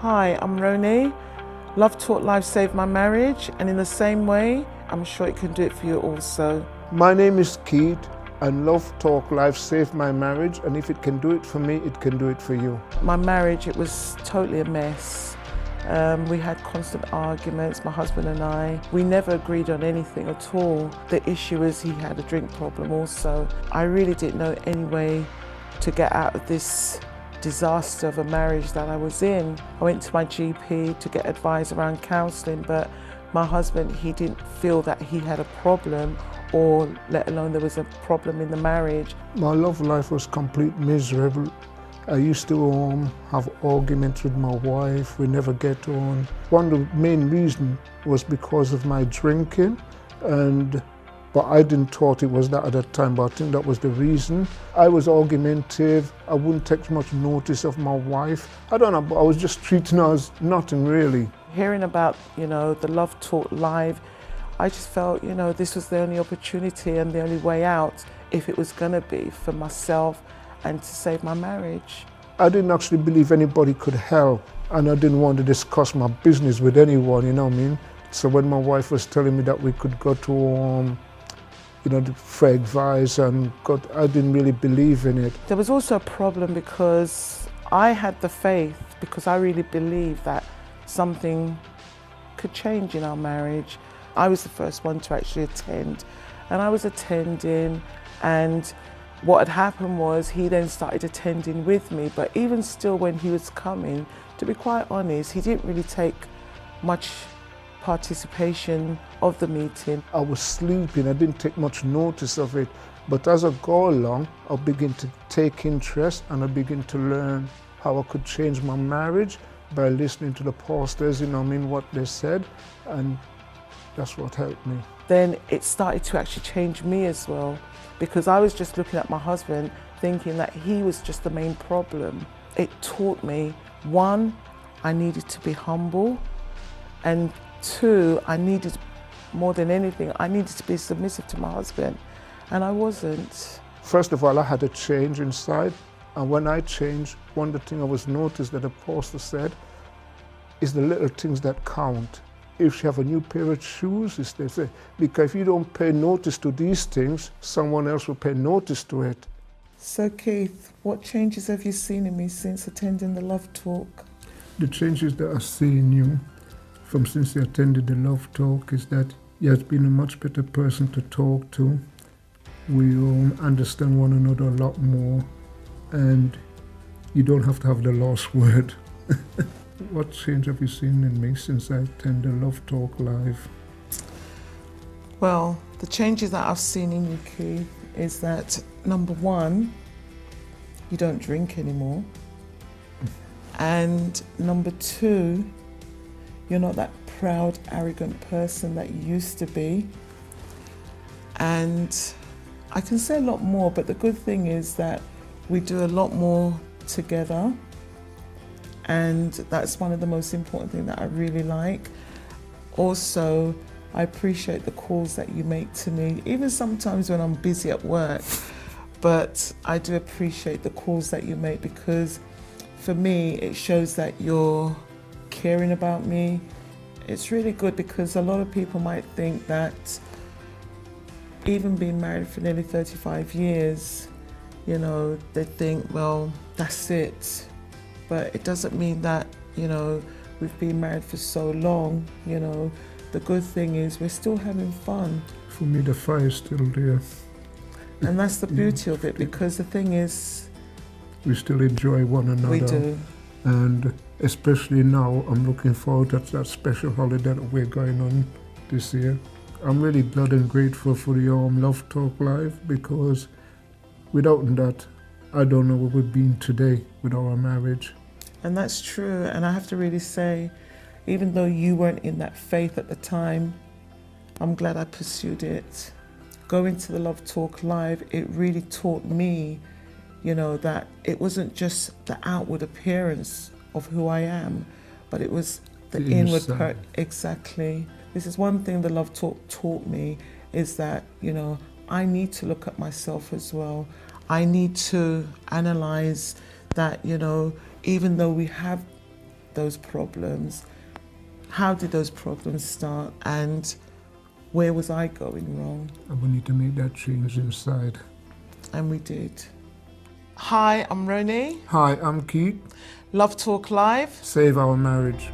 Hi, I'm Ronie. Love Talk Live saved my marriage, and in the same way, I'm sure it can do it for you also. My name is Keith, and Love Talk Live saved my marriage, and if it can do it for me, it can do it for you. My marriage, it was totally a mess. We had constant arguments, my husband and I. We never agreed on anything at all. The issue is he had a drink problem also. I really didn't know any way to get out of this disaster of a marriage that I was in. I went to my GP to get advice around counselling, but my husband, he didn't feel that he had a problem, or let alone there was a problem in the marriage. My love life was complete miserable. I used to have arguments with my wife. We never get on. One of the main reasons was because of my drinking, but I didn't thought it was that at the time, but I think that was the reason. I was argumentative. I wouldn't take much notice of my wife. I don't know, but I was just treating her as nothing really. Hearing about, the Love Talk Live, I just felt, this was the only opportunity and the only way out, if it was gonna be for myself and to save my marriage. I didn't actually believe anybody could help, and I didn't want to discuss my business with anyone, you know what I mean? So when my wife was telling me that we could go to for advice, I didn't really believe in it. There was also a problem because I had the faith, because I really believed that something could change in our marriage. I was the first one to actually attend, and I was attending, and what had happened was he then started attending with me, but even still when he was coming, to be quite honest, he didn't really take much participation of the meeting. I was sleeping, I didn't take much notice of it, but as I go along, I begin to take interest and I begin to learn how I could change my marriage by listening to the pastors, what they said, and that's what helped me. Then it started to actually change me as well, because I was just looking at my husband thinking that he was just the main problem. It taught me, one, I needed to be humble, and two, I needed, more than anything, I needed to be submissive to my husband, and I wasn't. First of all, I had a change inside, and when I changed, one of the things I was noticed that the pastor said is the little things that count. If you have a new pair of shoes, as they say, because if you don't pay notice to these things, someone else will pay notice to it. So Keith, what changes have you seen in me since attending the Love Talk? The changes that I see in you from since you attended the Love Talk is that you have been a much better person to talk to. We understand one another a lot more, and you don't have to have the last word. What change have you seen in me since I attended Love Talk Live? Well, the changes that I've seen in you, Keith, is that number one, you don't drink anymore. And number two, you're not that proud, arrogant person that you used to be. And I can say a lot more, but the good thing is that we do a lot more together. And that's one of the most important things that I really like. Also, I appreciate the calls that you make to me, even sometimes when I'm busy at work. But I do appreciate the calls that you make, because for me, it shows that you're caring about me. It's really good, because a lot of people might think that even being married for nearly 35 years, they think, well, that's it. But it doesn't mean that, we've been married for so long, The good thing is we're still having fun. For me, the fire is still there. And that's the beauty of it, because the thing is, we still enjoy one another. We do. And especially now, I'm looking forward to that special holiday that we're going on this year. I'm really glad and grateful for the Love Talk Live, because without that, I don't know where we've been today with our marriage. And that's true. And I have to really say, even though you weren't in that faith at the time, I'm glad I pursued it. Going to the Love Talk Live, it really taught me, that it wasn't just the outward appearance of who I am, but it was the inward exactly. This is one thing the Love Talk taught me, is that, I need to look at myself as well. I need to analyze that, even though we have those problems? How did those problems start, and where was I going wrong? And we need to make that change inside. And we did. Hi, I'm Ronie. Hi, I'm Keith. Love Talk Live. Save our marriage.